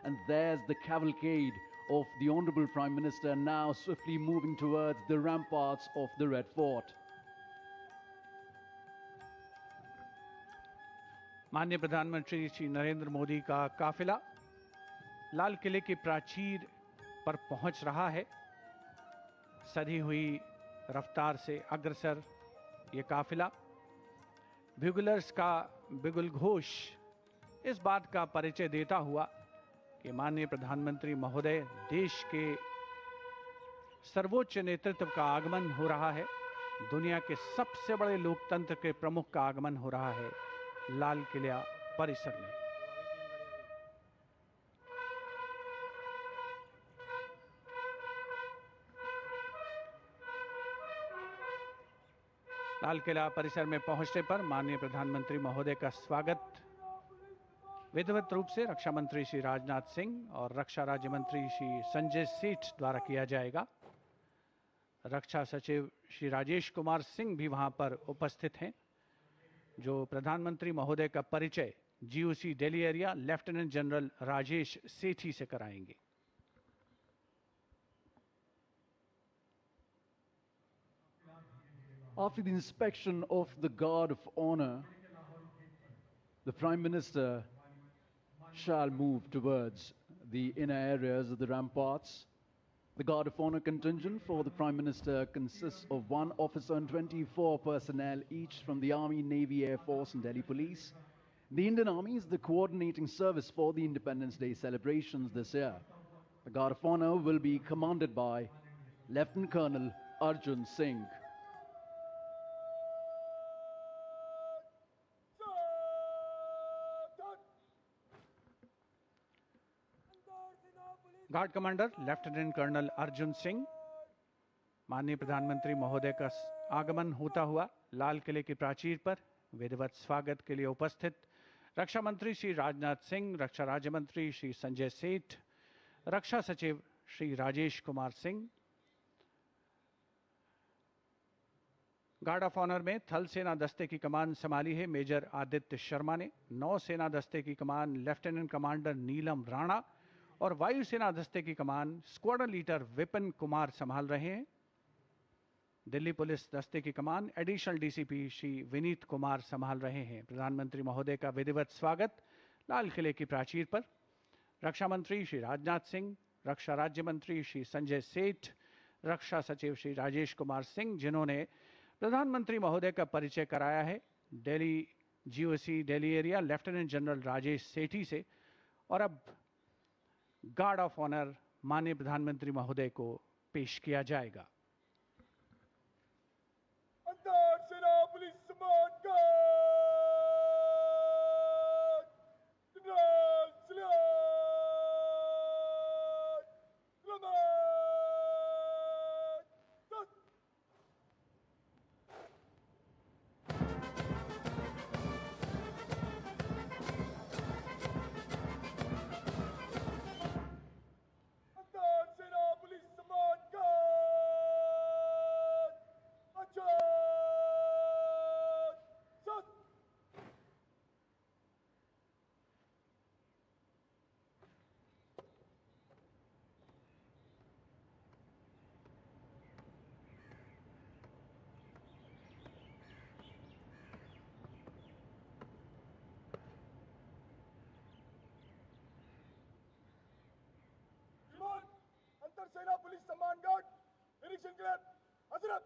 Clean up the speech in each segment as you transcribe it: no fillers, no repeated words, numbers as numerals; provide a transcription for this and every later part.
And there's the cavalcade of the Honorable Prime Minister now swiftly moving towards the ramparts of the Red Fort. माननीय प्रधानमंत्री श्री नरेंद्र मोदी का काफिला लाल किले की प्राचीर पर पहुंच रहा है। सधी हुई रफ्तार से अग्रसर ये काफिला, ब्यूगलर्स का बिगुल घोष इस बात का परिचय देता हुआ कि माननीय प्रधानमंत्री महोदय देश के सर्वोच्च नेतृत्व का आगमन हो रहा है। दुनिया के सबसे बड़े लोकतंत्र के प्रमुख का आगमन हो रहा है लाल किला परिसर में। लाल किला परिसर में पहुंचने पर माननीय प्रधानमंत्री महोदय का स्वागत विधिवत रूप से रक्षा मंत्री श्री राजनाथ सिंह और रक्षा राज्य मंत्री श्री संजय सेठ द्वारा किया जाएगा। रक्षा सचिव श्री राजेश कुमार सिंह भी वहां पर उपस्थित हैं, जो प्रधानमंत्री महोदय का परिचय GOC Delhi area lieutenant general Rajesh Sethi से कराएंगे। After the inspection of the Guard of Honor, the Prime Minister shall move towards the inner areas of the ramparts. The Guard of Honor contingent for the Prime Minister consists of 1 officer and 24 personnel, each from the Army, Navy, Air Force and Delhi Police. The Indian Army is the coordinating service for the Independence Day celebrations this year. The Guard of Honor will be commanded by Lieutenant Colonel Arjun Singh. Guard commander lieutenant colonel Arjun Singh, माननीय प्रधानमंत्री महोदय का आगमन होता हुआ लाल किले की प्राचीर पर विधिवत स्वागत के लिए उपस्थित रक्षा मंत्री श्री राजनाथ सिंह, रक्षा राज्य मंत्री श्री संजय सेठ, रक्षा सचिव Shri Rajesh Kumar Singh. Guard of honour में थल सेना दस्ते की कमान संभाली है मेजर आदित्य शर्मा ने, नौ सेना दस्ते की कमान लेफ्टिनेंट कमांडर नीलम राणा और वायुसेना दस्ते की कमान स्क्वाड्रन लीडर विपिन कुमार संभाल रहे हैं। दिल्ली पुलिस दस्ते की कमान एडिशनल डीसीपी श्री विनीत कुमार संभाल रहे हैं। प्रधानमंत्री महोदय का विधिवत स्वागत लाल किले की प्राचीर पर रक्षा मंत्री श्री राजनाथ सिंह, रक्षा राज्य मंत्री श्री संजय सेठ, रक्षा सचिव श्री राजेश कुमार सिंह, जिन्होंने प्रधानमंत्री महोदय का परिचय कराया है Delhi GOC Delhi area lieutenant general Rajesh Sethi से, और अब गार्ड ऑफ ऑनर माननीय प्रधानमंत्री महोदय को पेश किया जाएगा। अंतर सेना पुलिस सम्मान गार्ड जनरल सेना पुलिस सम्मान गार्ड निरीक्षण के लिए हजरत।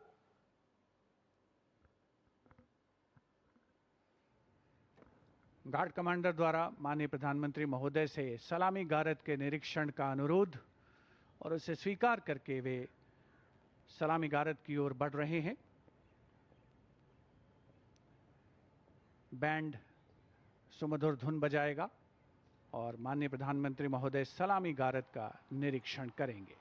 गार्ड कमांडर द्वारा माननीय प्रधानमंत्री महोदय से सलामी गारद के निरीक्षण का अनुरोध और उसे स्वीकार करके वे सलामी गारद की ओर बढ़ रहे हैं। बैंड सुमधुर धुन बजाएगा और माननीय प्रधानमंत्री महोदय सलामी गारद का निरीक्षण करेंगे।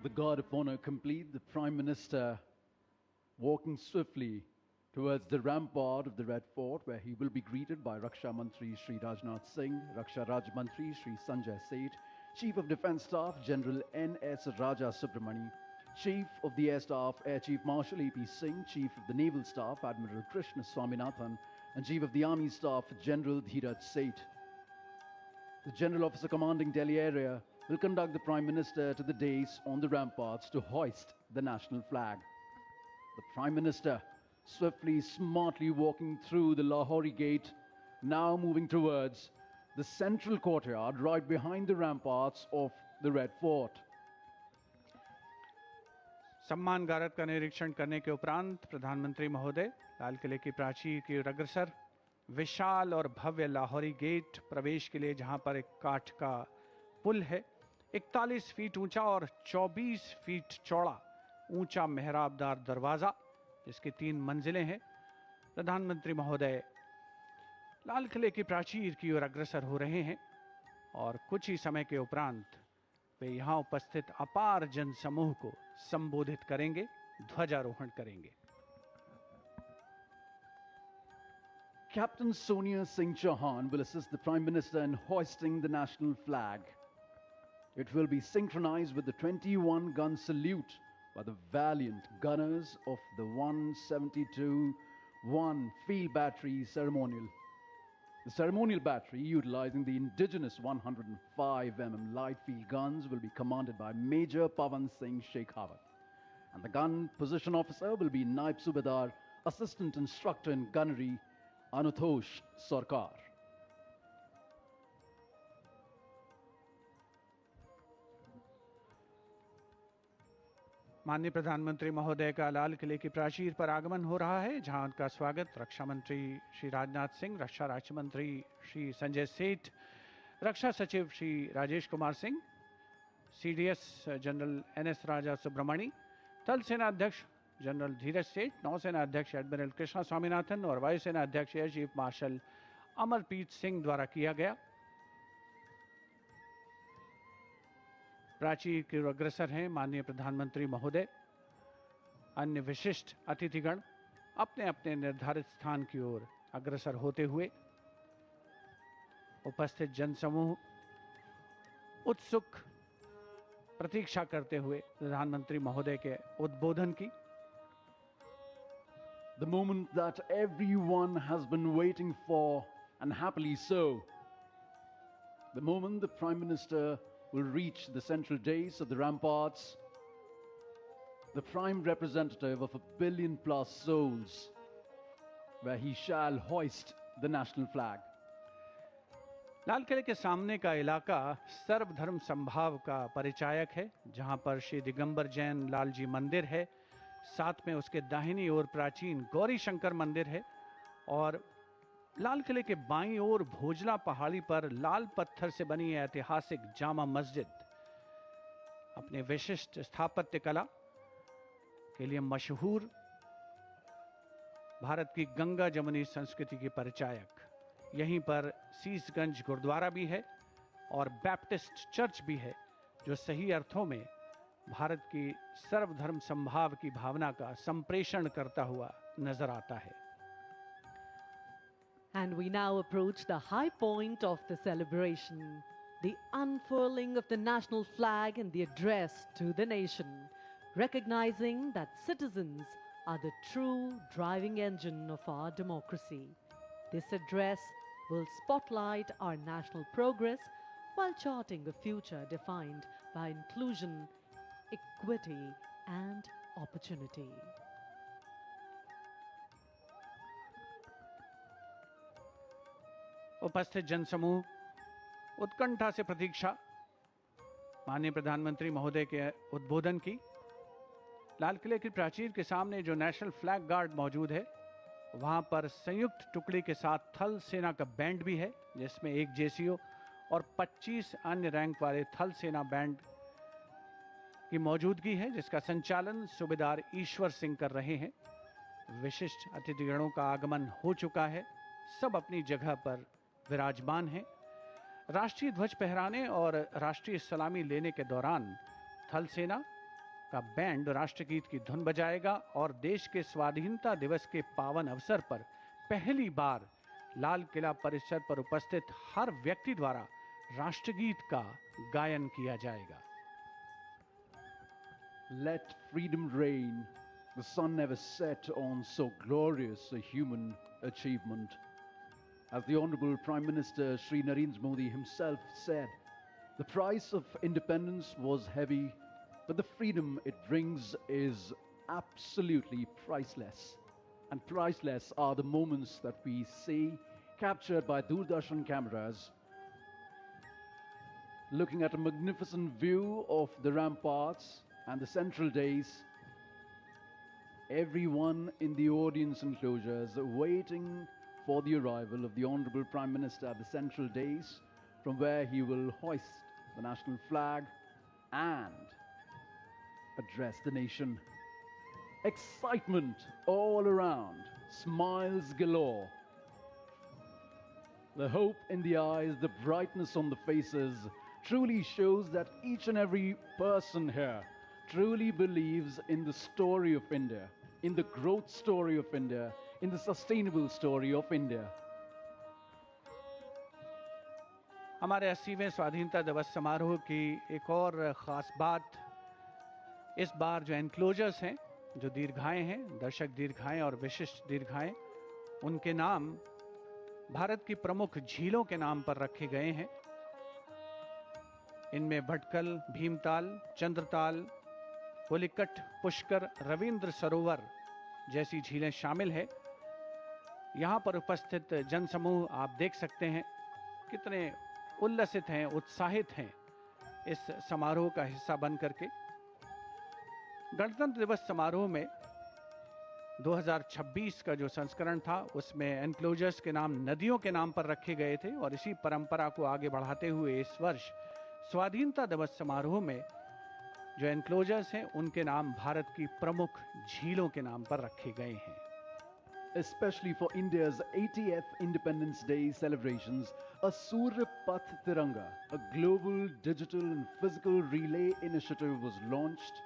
the guard of honor complete, the Prime Minister walking swiftly towards the rampart of the Red Fort, where he will be greeted by Raksha Mantri Shri Rajnath Singh, Raksha Raj Mantri Shri Sanjay Seth, Chief of Defence Staff General N.S. Raja Subramani, Chief of the Air Staff Air Chief Marshal E.P. Singh, Chief of the Naval Staff Admiral Krishna Swaminathan, and Chief of the Army Staff General Dheeraj Seth. The General Officer commanding Delhi area will conduct the Prime Minister to the dais on the ramparts to hoist the national flag. The Prime Minister swiftly, smartly walking through the Lahori Gate, now moving towards the central courtyard right behind the ramparts of the Red Fort. सम्मान गारद का निरीक्षण करने के उपरांत प्रधानमंत्री महोदय लाल किले की प्राचीर की ओर अग्रसर विशाल और भव्य लाहौरी गेट प्रवेश के लिए, जहां पर एक काठ का पुल है, 41 फीट ऊंचा और 24 फीट चौड़ा ऊंचा मेहराबदार दरवाजा, जिसकी 3 मंजिलें हैं। प्रधानमंत्री महोदय लाल किले की प्राचीर की ओर अग्रसर हो रहे हैं और कुछ ही समय के उपरांत वे यहां उपस्थित अपार जनसमूह को संबोधित करेंगे, ध्वजारोहण करेंगे। Captain Sonia Singh Chauhan will assist the Prime Minister in hoisting the national flag. It will be synchronized with the 21-gun salute by the valiant gunners of the 172-1 Field Battery Ceremonial. The ceremonial battery, utilizing the indigenous 105mm light field guns, will be commanded by Major Pavan Singh Shekhawat. And the gun position officer will be Naib Subedar, Assistant Instructor in Gunnery, Anutosh Sarkar. माननीय प्रधानमंत्री महोदय का लाल किले की प्राचीर पर आगमन हो रहा है, जहां उनका स्वागत रक्षा मंत्री श्री राजनाथ सिंह, रक्षा राज्य मंत्री श्री संजय सेठ, रक्षा सचिव Shri Rajesh Kumar Singh, CDS general NS Raja Subramani, थल सेना अध्यक्ष जनरल धीरज सेठ, नौसेना अध्यक्ष एडमिरल कृष्णा स्वामीनाथन और वायुसेना अध्यक्ष air chief marshal Amarpreet Singh द्वारा किया गया। प्राचीर की ओर अग्रसर हैं माननीय प्रधानमंत्री महोदय। अन्य विशिष्ट अतिथिगण अपने अपने निर्धारित स्थान की ओर अग्रसर होते हुए, उपस्थित जनसमूह उत्सुक प्रतीक्षा करते हुए प्रधानमंत्री महोदय के उद्बोधन की। The moment that everyone has been waiting for, and happily so. The moment the Prime Minister will reach the central dais of the ramparts, the prime representative of 1 billion plus souls, where he shall hoist the national flag. लाल किले के सामने का इलाका सर्वधर्म संभाव का परिचायक है, जहां पर श्री दिगंबर जैन लाल जी मंदिर है, साथ में उसके दाहिनी ओर प्राचीन गौरी शंकर मंदिर है और लाल किले के बाईं ओर भोजला पहाड़ी पर लाल पत्थर से बनी ऐतिहासिक जामा मस्जिद अपने विशिष्ट स्थापत्य कला के लिए मशहूर भारत की गंगा जमुनी संस्कृति की परिचायक। यहीं पर सीसगंज गुरुद्वारा भी है और बैप्टिस्ट चर्च भी है, जो सही अर्थों में भारत की सर्वधर्म संभाव की भावना का संप्रेषण करता हुआ नजर आता है। And we now approach the high point of the celebration, the unfurling of the national flag and the address to the nation, recognizing that citizens are the true driving engine of our democracy. This address will spotlight our national progress while charting a future defined by inclusion, equity, and opportunity. उपस्थित जनसमूह उत्कंठा से प्रतीक्षा माननीय प्रधानमंत्री महोदय के उद्बोधन की। लाल किले की प्राचीर के सामने जो नेशनल फ्लैग गार्ड मौजूद है, वहां पर संयुक्त टुकड़ी के साथ थल सेना का बैंड भी है, जिसमें एक जेसीओ और 25 अन्य रैंक वाले थल सेना बैंड की मौजूदगी है, जिसका संचालन सूबेदार ईश्वर सिंह कर रहे हैं। विशिष्ट अतिथिगणों का आगमन हो चुका है, सब अपनी जगह पर विराजमान हैं। राष्ट्रीय ध्वज फहराने और राष्ट्रीय सलामी लेने के दौरान थल सेना का बैंड राष्ट्रगीत की धुन बजाएगा और देश के स्वाधीनता दिवस के पावन अवसर पर पहली बार लाल किला परिसर पर उपस्थित हर व्यक्ति द्वारा राष्ट्रगीत का गायन किया जाएगा। Let freedom reign. The sun never set on so glorious a human achievement. As the Honorable Prime Minister Shri Narendra Modi himself said, the price of independence was heavy, but the freedom it brings is absolutely priceless. And priceless are the moments that we see captured by Doordarshan cameras, looking at a magnificent view of the ramparts and the central days. Everyone in the audience enclosures waiting for the arrival of the Honorable Prime Minister at the central days, from where he will hoist the national flag and address the nation. Excitement all around, smiles galore. The hope in the eyes, the brightness on the faces truly shows that each and every person here truly believes in the story of India, in the growth story of India, in the sustainable story of India. हमारे 80वें स्वाधीनता दिवस समारोह की एक और ख़ास बात, इस बार जो एनक्लोजर्स हैं, जो दीर्घाएं हैं, दर्शक दीर्घाएं और विशिष्ट दीर्घाएं, उनके नाम भारत की प्रमुख झीलों के नाम पर रखे गए हैं। इनमें भटकल, भीमताल, चंद्रताल, पुलिकट, पुष्कर, रविंद्र सरोवर जैसी झीलें शामिल है। यहाँ पर उपस्थित जनसमूह आप देख सकते हैं कितने उल्लसित हैं, उत्साहित हैं इस समारोह का हिस्सा बन करके। गणतंत्र दिवस समारोह में 2026 का जो संस्करण था उसमें एनक्लोजर्स के नाम नदियों के नाम पर रखे गए थे और इसी परंपरा को आगे बढ़ाते हुए इस वर्ष स्वाधीनता दिवस समारोह में जो एनक्लोजर्स हैं उनके नाम भारत की प्रमुख झीलों के नाम पर रखे गए हैं। Especially for India's 80th Independence Day celebrations, a Surya Path Tiranga, a global digital and physical relay initiative was launched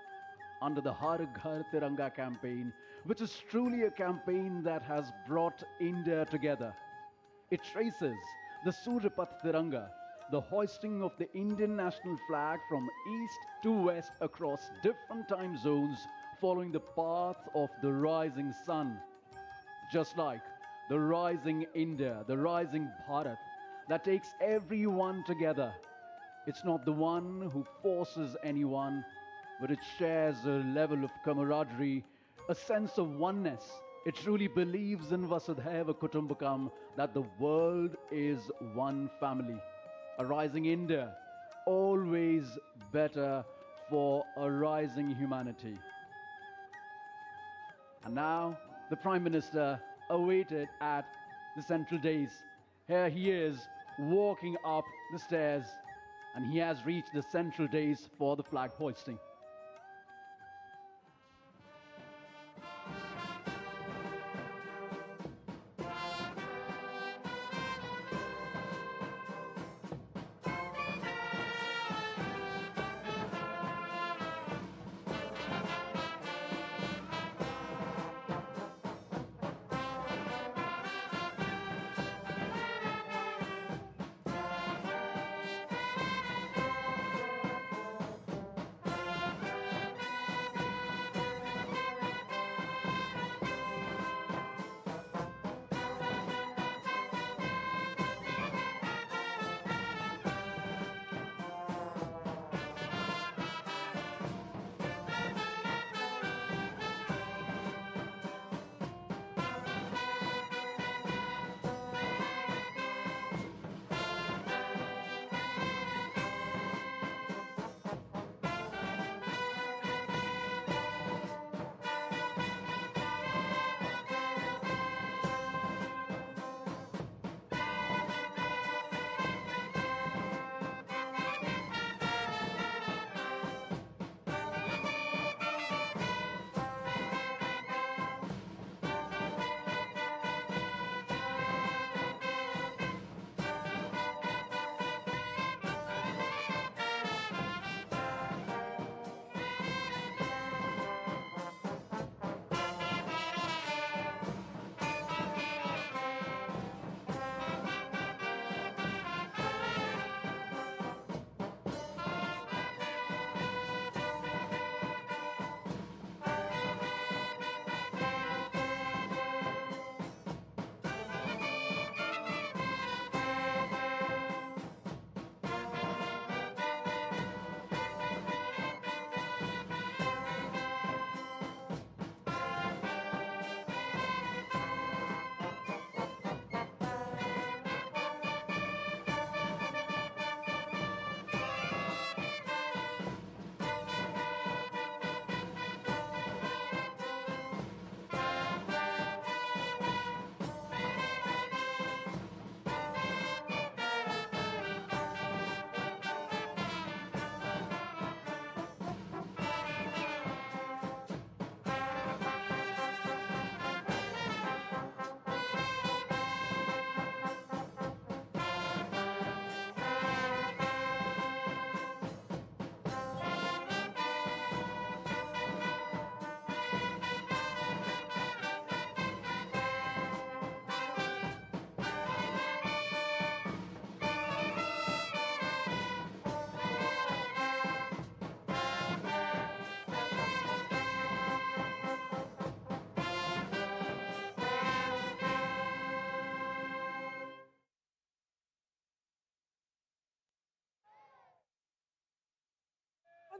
under the Har Ghar Tiranga campaign, which is truly a campaign that has brought India together. It traces the Surya Path Tiranga, the hoisting of the Indian national flag from east to west across different time zones, following the path of the rising sun. Just like the rising India, the rising Bharat, that takes everyone together. It's not the one who forces anyone, but it shares a level of camaraderie, a sense of oneness. It truly believes in Vasudhaiva Kutumbakam, that the world is one family. A rising India, always better for a rising humanity. And now, the Prime Minister awaited at the central days. Here he is walking up the stairs, and he has reached the central days for the flag hoisting.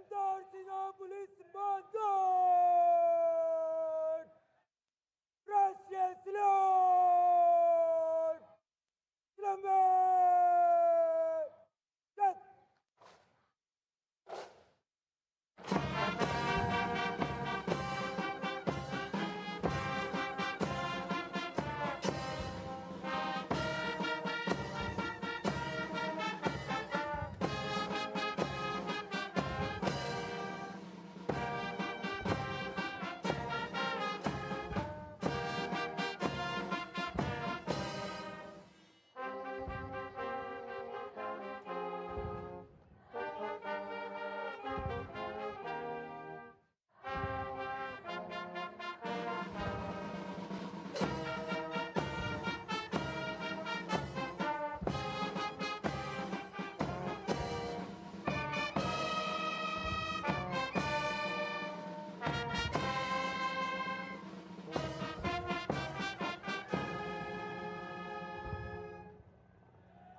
अंतर सेना police सम्मान guard राष्ट्रीय सलाम सलाम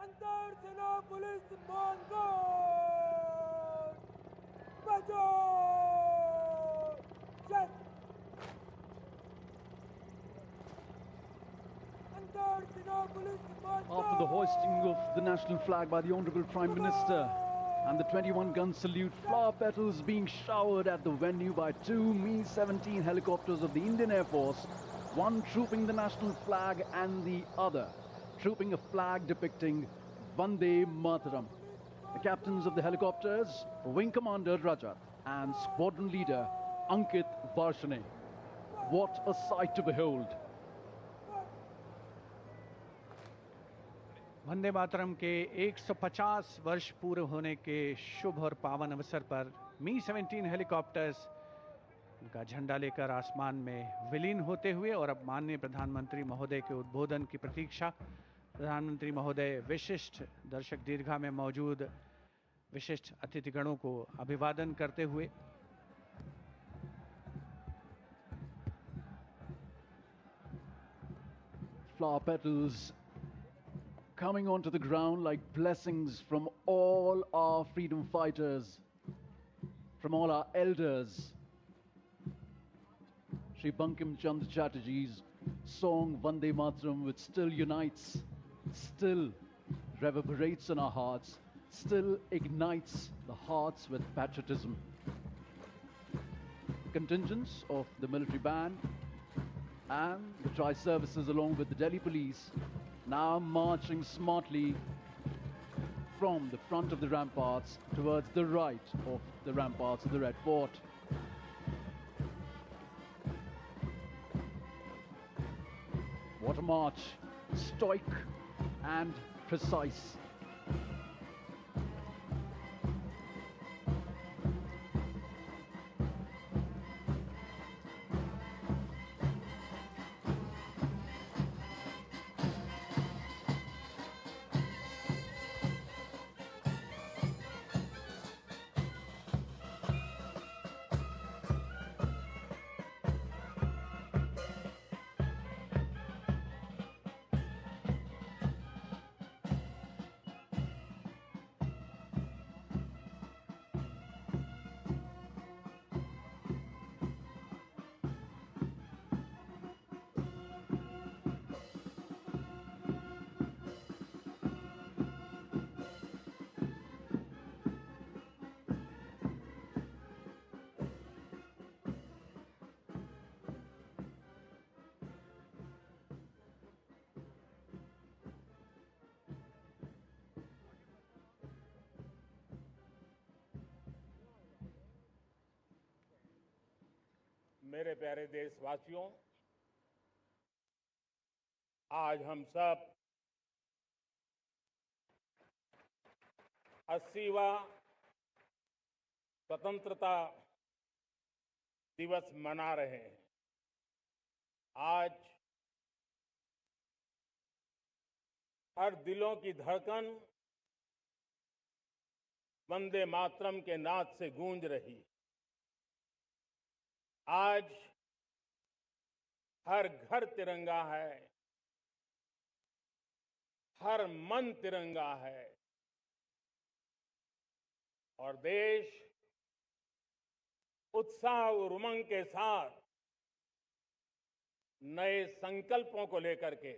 अंतर सेना police सम्मान guard बचाओ जय अंतर सेना पुलिस सम्मान After the hoisting of the national flag by the Honorable Prime Minister and the 21-gun salute, flower petals being showered at the venue by two Mi-17 helicopters of the Indian Air Force, one trooping the national flag and the other trooping a flag depicting Vande Mataram. The captains of the helicopters, Wing Commander Rajat and Squadron Leader Ankit Varshane. What a sight to behold! Vande Mataram के 150 वर्ष पूरे होने के शुभ और पावन अवसर पर Mi-17 helicopters उनका झंडा लेकर आसमान में विलीन होते हुए और अब माननीय प्रधानमंत्री महोदय के उद्बोधन की प्रतीक्षा। प्रधानमंत्री महोदय विशिष्ट दर्शक दीर्घा में मौजूद विशिष्ट अतिथिगणों को अभिवादन करते हुए flower petals coming onto the ground like blessings from all our freedom fighters, from all our elders. Shri Bankim Chandra Chatterjee's song Vande Mataram, which still unites, still reverberates in our hearts, still ignites the hearts with patriotism. Contingents of the military band and the tri-services along with the Delhi police now marching smartly from the front of the ramparts towards the right of the ramparts of the Red Fort. What a march, stoic and precise. मेरे प्यारे देशवासियों, आज हम सब 80वां स्वतंत्रता दिवस मना रहे हैं। आज हर दिलों की धड़कन वंदे मातरम के नाद से गूंज रही। आज हर घर तिरंगा है, हर मन तिरंगा है और देश उत्साह और उमंग के साथ नए संकल्पों को लेकर के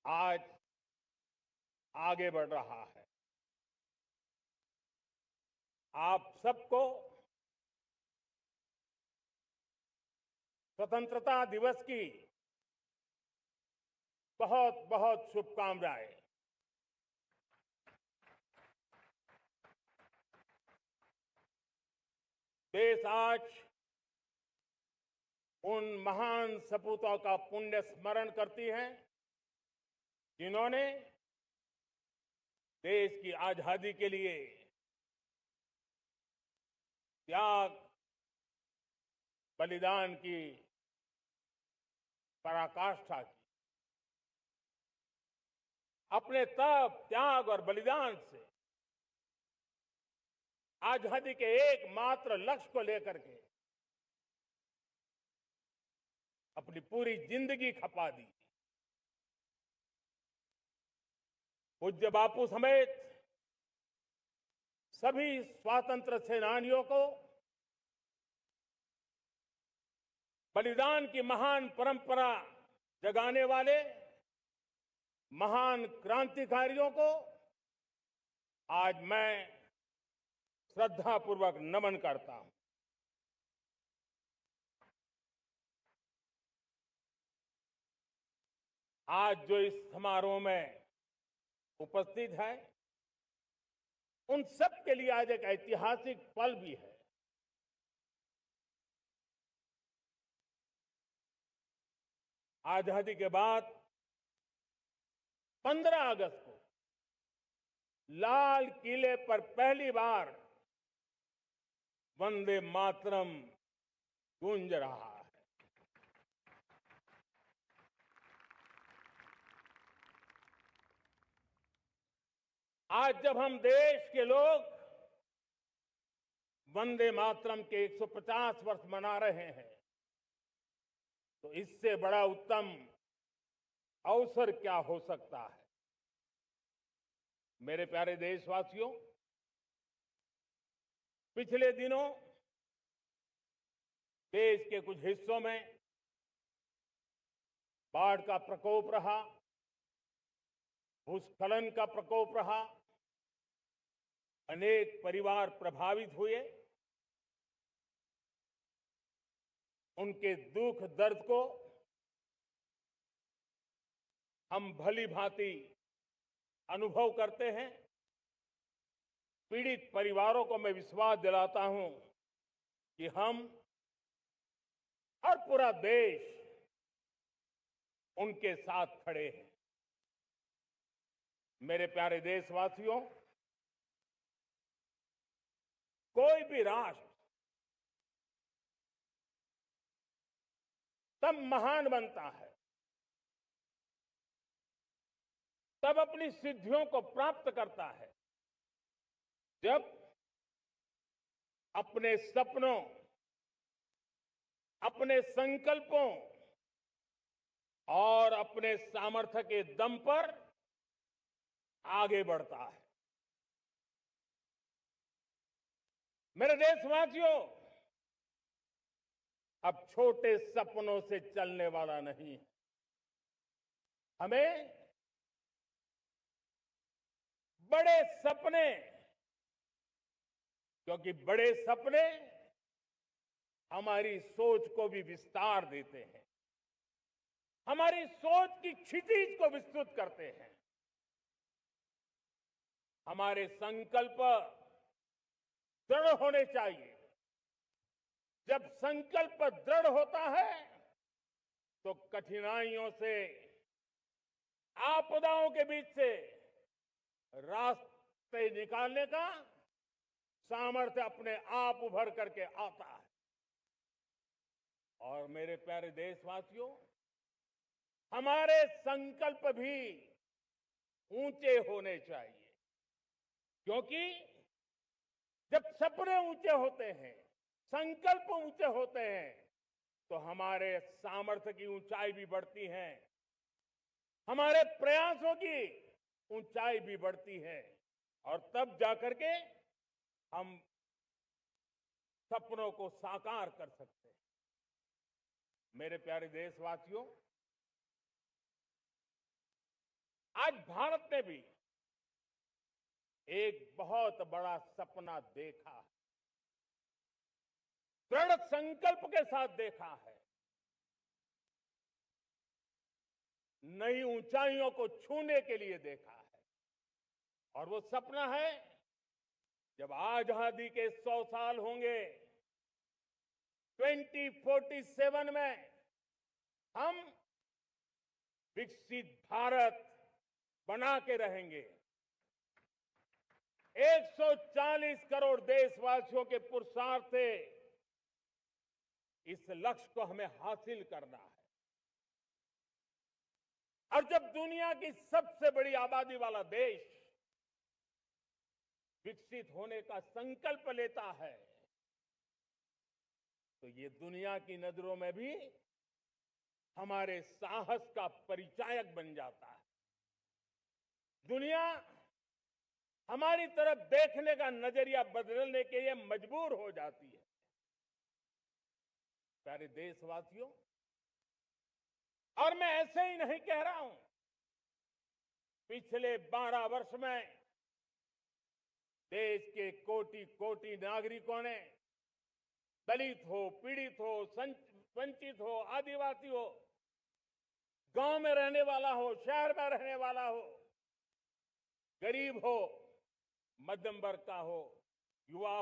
आज आगे बढ़ रहा है। आप सबको स्वतंत्रता दिवस की बहुत बहुत शुभकामनाएं। देश आज उन महान सपूतों का पुण्य स्मरण करती है जिन्होंने देश की आजादी के लिए त्याग बलिदान की पराकाष्ठा की। अपने तप त्याग और बलिदान से आजादी के एकमात्र लक्ष्य को लेकर के अपनी पूरी जिंदगी खपा दी। पूज्य बापू समेत सभी स्वातंत्र सेनानियों को बलिदान की महान परंपरा जगाने वाले महान क्रांतिकारियों को आज मैं श्रद्धापूर्वक नमन करता हूं। आज जो इस समारोह में उपस्थित है उन सब के लिए आज एक ऐतिहासिक पल भी है। आजादी के बाद 15 अगस्त को लाल किले पर पहली बार वंदे मातरम गूंज रहा है। आज जब हम देश के लोग वंदे मातरम के 150 वर्ष मना रहे हैं तो इससे बड़ा उत्तम अवसर क्या हो सकता है। मेरे प्यारे देशवासियों, पिछले दिनों देश के कुछ हिस्सों में बाढ़ का प्रकोप रहा, भूस्खलन का प्रकोप रहा, अनेक परिवार प्रभावित हुए। उनके दुख दर्द को हम भली भांति अनुभव करते हैं। पीड़ित परिवारों को मैं विश्वास दिलाता हूं कि हम और पूरा देश उनके साथ खड़े हैं। मेरे प्यारे देशवासियों, कोई भी राष्ट्र तब महान बनता है, तब अपनी सिद्धियों को प्राप्त करता है जब अपने सपनों, अपने संकल्पों और अपने सामर्थ्य के दम पर आगे बढ़ता है। मेरे देशवासियों, अब छोटे सपनों से चलने वाला नहीं। हमें बड़े सपने, क्योंकि बड़े सपने हमारी सोच को भी विस्तार देते हैं, हमारी सोच की क्षितिज को विस्तृत करते हैं। हमारे संकल्प दृढ़ होने चाहिए। जब संकल्प दृढ़ होता है तो कठिनाइयों से, आपदाओं के बीच से रास्ते निकालने का सामर्थ्य अपने आप उभर करके आता है। और मेरे प्यारे देशवासियों, हमारे संकल्प भी ऊंचे होने चाहिए, क्योंकि जब सपने ऊंचे होते हैं, संकल्प ऊंचे होते हैं, तो हमारे सामर्थ्य की ऊंचाई भी बढ़ती है, हमारे प्रयासों की ऊंचाई भी बढ़ती है, और तब जाकर के हम सपनों को साकार कर सकते हैं। मेरे प्यारे देशवासियों, आज भारत ने भी एक बहुत बड़ा सपना देखा है, दृढ़ संकल्प के साथ देखा है। नई ऊंचाइयों को छूने के लिए देखा है। और वो सपना है, जब आजादी के 100 साल होंगे, 2047 में हम विकसित भारत बना के रहेंगे। 140 करोड़ देशवासियों के पुरुषार्थ से इस लक्ष्य को हमें हासिल करना है। और जब दुनिया की सबसे बड़ी आबादी वाला देश विकसित होने का संकल्प लेता है, तो ये दुनिया की नजरों में भी हमारे साहस का परिचायक बन जाता है। दुनिया हमारी तरफ देखने का नजरिया बदलने के लिए मजबूर हो जाती है। प्यारे देशवासियों, और मैं ऐसे ही नहीं कह रहा हूं। पिछले 12 वर्ष में देश के कोटि कोटि नागरिकों ने, दलित हो, पीड़ित हो, वंचित हो, आदिवासी हो, गांव में रहने वाला हो, शहर में रहने वाला हो, गरीब हो, मध्यम वर्ग का हो, युवा